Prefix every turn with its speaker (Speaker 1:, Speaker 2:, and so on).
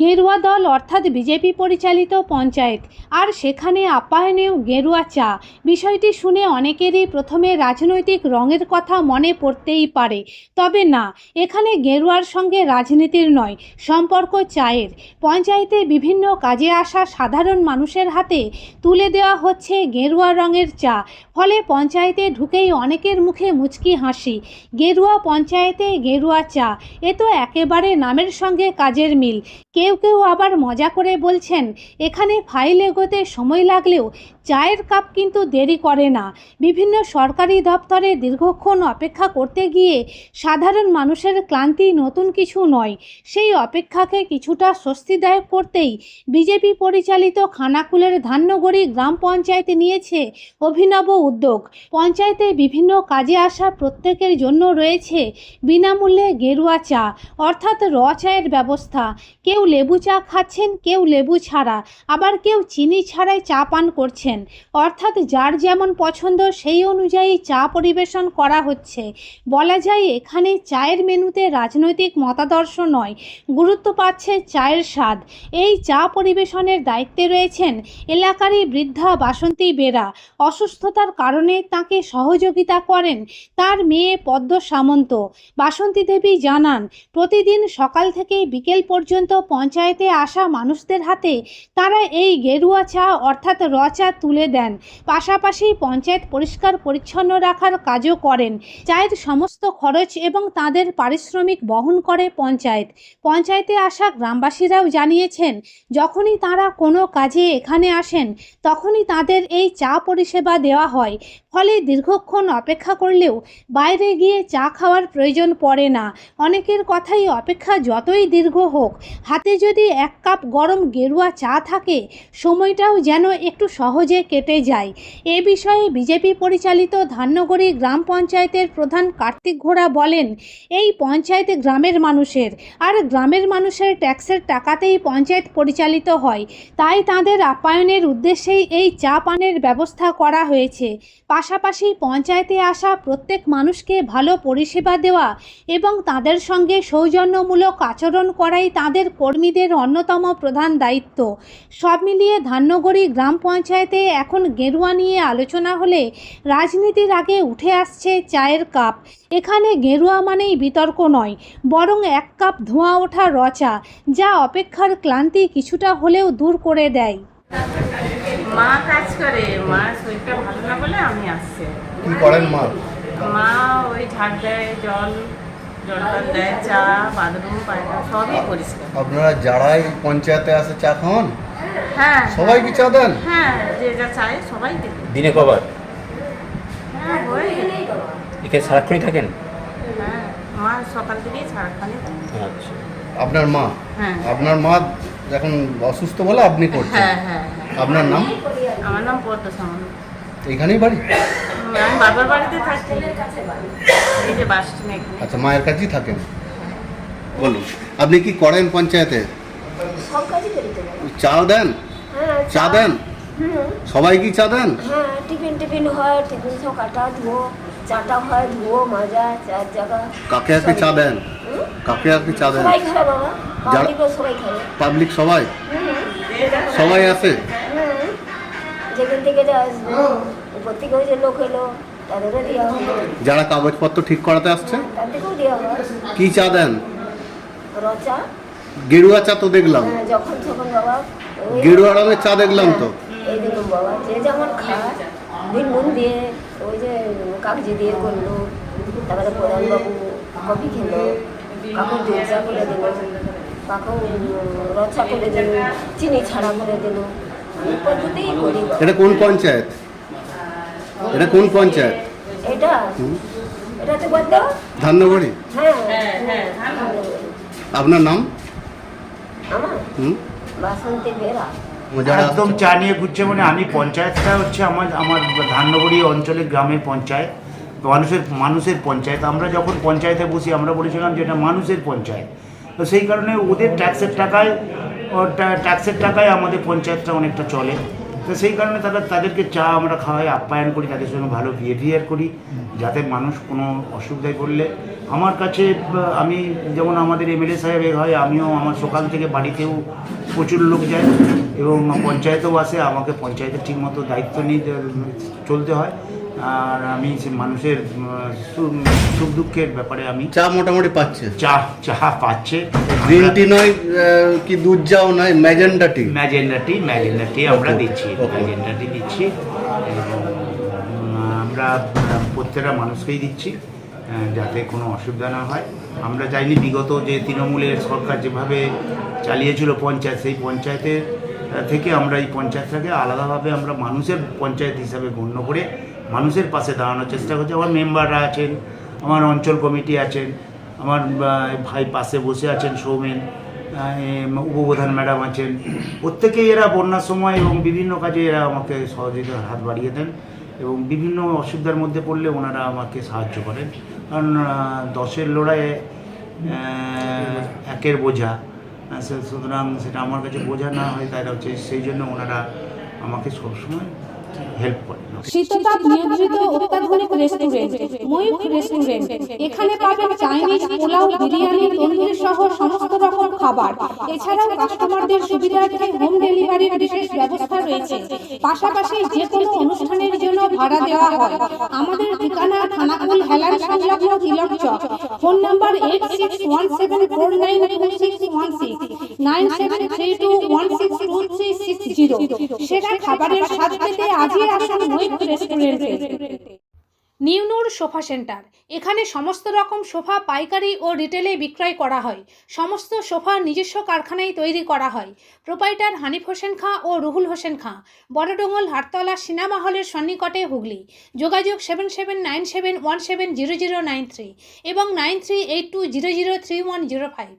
Speaker 1: গেরুয়া দল অর্থাৎ বিজেপি পরিচালিত পঞ্চায়েত, আর সেখানে আপ্যায়নেও গেরুয়া চা। বিষয়টি শুনে অনেকেরই প্রথমে রাজনৈতিক রঙের কথা মনে পড়তেই পারে, তবে না, এখানে গেরুয়ার সঙ্গে রাজনীতির নয়, সম্পর্ক চায়ের। পঞ্চায়েতে বিভিন্ন কাজে আসা সাধারণ মানুষের হাতে তুলে দেওয়া হচ্ছে গেরুয়া রঙের চা। ফলে পঞ্চায়েতে ঢুকেই অনেকের মুখে মুচকি হাসি। গেরুয়া পঞ্চায়েতে গেরুয়া চা, এ তো একেবারে নামের সঙ্গে কাজের মিল। কেউ কেউ আবার মজা করে বলছেন, এখানে ফাইল এগোতে সময় লাগলেও চায়ের কাপ কিন্তু দেরি করে না। বিভিন্ন সরকারি দপ্তরে দীর্ঘক্ষণ অপেক্ষা করতে গিয়ে সাধারণ মানুষের ক্লান্তি নতুন কিছু নয়। সেই অপেক্ষাকে কিছুটা স্বস্তিদায়ক করতেই বিজেপি পরিচালিত খানাকুলের ধান্যগড়ি গ্রাম পঞ্চায়েত নিয়েছে অভিনব উদ্যোগ। পঞ্চায়েতে বিভিন্ন কাজে আসা প্রত্যেকের জন্য রয়েছে বিনামূল্যে গেরুয়া চা, অর্থাৎ র চায়ের ব্যবস্থা। কেউ লেবু চা খাচ্ছেন, কেউ লেবু ছাড়া, আবার কেউ চিনি ছাড়াই চা পান করছেন। অর্থাৎ যার যেমন পছন্দ সেই অনুযায়ী চা পরিবেশন করা হচ্ছে। বলা যায় এখানে চায়ের মেনুতে রাজনৈতিক মতাদর্শ নয়, গুরুত্ব পাচ্ছে চায়ের স্বাদ। এই চা পরিবেশনের দায়িত্বে রয়েছেন এলাকারই বৃদ্ধা বাসন্তী বেরা। অসুস্থতার কারণে তাকে সহযোগিতা করেন তার মেয়ে পদ্ম সামন্ত। বাসন্তী দেবী জানান, প্রতিদিন সকাল থেকে বিকেল পর্যন্ত পঞ্চায়েতে আসা মানুষদের হাতে তারা এই গেরুয়া চা অর্থাৎ র চা তুলে দেন। পাশাপাশি পঞ্চায়েত পরিষ্কার পরিচ্ছন্ন রাখার কাজও করেন। চায়ের সমস্ত খরচ এবং তাদের পারিশ্রমিক বহন করে পঞ্চায়েত। পঞ্চায়েতে আসা গ্রামবাসীরাও জানিয়েছেন, যখনই তারা কোনো কাজে এখানে আসেন তখনই তাদের এই চা পরিষেবা দেওয়া হয়। ফলে দীর্ঘক্ষণ অপেক্ষা করলেও বাইরে গিয়ে চা খাওয়ার প্রয়োজন পড়ে না। অনেকের কথাই, অপেক্ষা যতই দীর্ঘ হোক, হাতে যদি এক কাপ গরম গেরুয়া চা থাকে, সময়টাও যেন একটু সহজে কেটে যায়। এ বিষয়ে বিজেপি পরিচালিত ধান্যগড়ি গ্রাম পঞ্চায়েতের প্রধান কার্তিক ঘোড়া বলেন, এই পঞ্চায়েত গ্রামের মানুষের, আর গ্রামের মানুষের ট্যাক্সের টাকাতেই পঞ্চায়েত পরিচালিত হয়। তাই তাদের আপ্যায়নের উদ্দেশ্যেই এই চা পানের ব্যবস্থা করা হয়েছে। পাশাপাশি পঞ্চায়েতে আসা প্রত্যেক মানুষকে ভালো পরিষেবা দেওয়া এবং তাদের সঙ্গে সৌজন্যমূলক আচরণ করাই তাদের কর্মীদের অন্যতম প্রধান দায়িত্ব। সব মিলিয়ে ধান্যগড়ি গ্রাম পঞ্চায়েতে এখন গেরুয়া নিয়ে আলোচনা হলে রাজনীতির আগে উঠে আসছে চায়ের কাপ। এখানে গেরুয়া মানেই বিতর্ক নয়, বরং এক কাপ ধোঁয়া ওঠা র চা, যা অপেক্ষার ক্লান্তি কিছুটা হলেও দূর করে দেয়।
Speaker 2: মা কাজ করে, মা শরীরটা ভালো না বলে আমি আসছি।
Speaker 3: কি করেন মা?
Speaker 2: মা ওই ঝাড় দেয়, জল দেয়, চা, বাথরুম, পায়খানা সবই পরিষ্কার।
Speaker 3: আপনারা যারাই পঞ্চায়েতে আসে চা খাওয়ান?
Speaker 2: হ্যাঁ,
Speaker 3: সবাই কি চা দেন?
Speaker 2: হ্যাঁ, যে যা চায় সবাই দেবে।
Speaker 4: দিনে কবার?
Speaker 2: হ্যাঁ, হয়ে গেলে।
Speaker 4: এখানে সারাক্ষণই থাকেন?
Speaker 2: হ্যাঁ, মা সকাল থেকেই ছাড়খানি থাকে।
Speaker 4: আচ্ছা।
Speaker 3: আপনার মা?
Speaker 2: হ্যাঁ।
Speaker 3: আপনার মা যখন অসুস্থ বলে আপনি করছেন?
Speaker 2: হ্যাঁ, হ্যাঁ, হ্যাঁ।
Speaker 3: আপনার নাম?
Speaker 2: আমার নাম পদ্ম সামন্ত।
Speaker 3: এখানেই বাড়ি?
Speaker 2: আমি বাবার বাড়িতে থাকি, এই যে বাস স্ট্যান্ড এখানে।
Speaker 3: আচ্ছা, মায়ের কাছেই থাকেন। বলুন, আপনি কি করেন পঞ্চায়েতে?
Speaker 5: সব কাজই করি তো।
Speaker 3: চা দেন?
Speaker 5: হ্যাঁ,
Speaker 3: চা দেন? সবাই কি চা দেন?
Speaker 5: হ্যাঁ, টিফিন হয়, টিফিন সব কাটা ধুয়ো, চাটা হয় ধুয়ো, মাজা, চার জায়গা।
Speaker 3: কাকে কাকে চা দেন? কাকে কাকে চা দেন?
Speaker 5: সবাই খায় বাবা, পাবলিকও সবাই খায়।
Speaker 3: পাবলিক সবাই? সবাই আসে?
Speaker 5: যেখান থেকে যা আসবে, উপর থেকেও যে লোক এলো তাদেরও দেওয়া হবে।
Speaker 3: যারা কাগজপত্র ঠিক করাতে আসছে
Speaker 5: তাদেরকেও দেওয়া হয়।
Speaker 3: কি চা দেন?
Speaker 5: রচা।
Speaker 3: গেরুয়া চা তো দেখলাম।
Speaker 5: হ্যাঁ, যখন বাবা ওই
Speaker 3: গেরুয়া রঙের চা দেখলাম তো।
Speaker 5: এই দেখুন বাবা, যে যেমন খায়, নুন দিয়ে, ওই যে কাগজি দিয়ে করলো, তারপরে প্রধানবাবু কফি খেলো, কাকু দুধ চা করে দিল, কাকু রচা করে দিল, চিনি ছাড়া করে দিল। আমি পদ্ধতিই করি।
Speaker 3: এটা কোন পঞ্চায়েত? এটা কোন পঞ্চায়েত?
Speaker 5: এটা তো বলতো
Speaker 3: ধান্যগড়ি?
Speaker 5: হ্যাঁ,
Speaker 3: আপনার নাম?
Speaker 5: আমার বাসন্তী বেরা।
Speaker 6: একদম চা নিয়ে ঘুরছে মানে আমি পঞ্চায়েতটা হচ্ছে আমার ধান্যগড়ি অঞ্চলের গ্রামের পঞ্চায়েত, মানুষের পঞ্চায়েত। আমরা যখন পঞ্চায়েতে বসি আমরা বলেছিলাম যে এটা মানুষের পঞ্চায়েত, তো সেই কারণে ওদের ট্যাক্সের টাকায় আমাদের পঞ্চায়েতটা অনেকটা চলে। তো সেই কারণে তাদেরকে চা আমরা খাওয়াই, আপ্যায়ন করি, তাদের সঙ্গে ভালো বিহেভিয়ার করি, যাতে মানুষ কোনো অসুবিধায় পড়লে আমার কাছে আমি যেমন আমাদের এমএলএ সাহেব হয়, আমিও আমার সকাল থেকে বাড়িতেও প্রচুর লোক যায় এবং পঞ্চায়েতেও আসে, আমাকে পঞ্চায়েতের ঠিকমতো দায়িত্ব নিয়ে চলতে হয়। আর আমি সে মানুষের সুখ দুঃখের ব্যাপারে আমি
Speaker 3: চা মোটামুটি পাচ্ছে,
Speaker 6: চা পাচ্ছে।
Speaker 3: গ্রিন টি নয় কি দুধ চাও নয়, ম্যাজেন্ডা টি
Speaker 6: ম্যাজেন্ডা টি আমরা
Speaker 3: Okay.
Speaker 6: দিচ্ছি,
Speaker 3: Okay.
Speaker 6: ম্যাজেন্ডা টি দিচ্ছি এবং আমরা প্রত্যেকটা মানুষকেই দিচ্ছি যাতে কোনো অসুবিধা না হয়। আমরা চাইনি বিগত যে তৃণমূলের সরকার যেভাবে চালিয়েছিল পঞ্চায়েত, সেই পঞ্চায়েতের থেকে আমরা এই পঞ্চায়েতটাকে আলাদাভাবে আমরা মানুষের পঞ্চায়েত হিসাবে গণ্য করে মানুষের পাশে দাঁড়ানোর চেষ্টা করছি। আমার মেম্বাররা আছেন, আমার অঞ্চল কমিটি আছেন, আমার ভাই পাশে বসে আছেন সৌমেন, উপপ্রধান ম্যাডাম আছেন, প্রত্যেকেই এরা বন্যার সময় এবং বিভিন্ন কাজে এরা আমাকে সহযোগিতার হাত বাড়িয়ে দেন এবং বিভিন্ন অসুবিধার মধ্যে পড়লে ওনারা আমাকে সাহায্য করেন। কারণ 10-এর লড়াইয়ে 1-এর বোঝা, সুতরাং সেটা আমার কাছে বোঝা না হয়, তাই হচ্ছে সেই জন্য ওনারা আমাকে সবসময় হেল্প করেন।
Speaker 1: শীততাপ নিয়ন্ত্রিত অত্যাধুনিক রেস্টুরেন্ট ময়ূখ রেস্টুরেন্ট। এখানে পাবেন চাইনিজ, পোলাও, বিরিয়ানি, তন্দুরি সহ সমস্ত রকম খাবার। এছাড়াও কাস্টমারদের সুবিধার্থে হোম ডেলিভারির বিশেষ ব্যবস্থা রয়েছে। পাশাপাশি যে কোনো অনুষ্ঠানের জন্য ভাড়া দেওয়া হয়। আমাদের ঠিকানা খানাকুল হেলান সংলগ্ন তিলক চক। Phone number 8617492616 9732162360। সেরা খাবারের স্বাদ পেতে আজই আসুন ময়ূখ রেস্টুরেন্টে। নিউনুর সোফা সেন্টার। এখানে সমস্ত রকম সোফা পাইকারি ও রিটেলে বিক্রয় করা হয়। সমস্ত সোফা নিজস্ব কারখানায় তৈরি করা হয়। প্রোপাইটার হানিফ হোসেন খাঁ ও রুহুল হোসেন খাঁ, বড়ডোঙ্গল হাটতলা সিনেমা হলের সন্নিকটে, হুগলি। যোগাযোগ 7797170093 এবং 9382003105।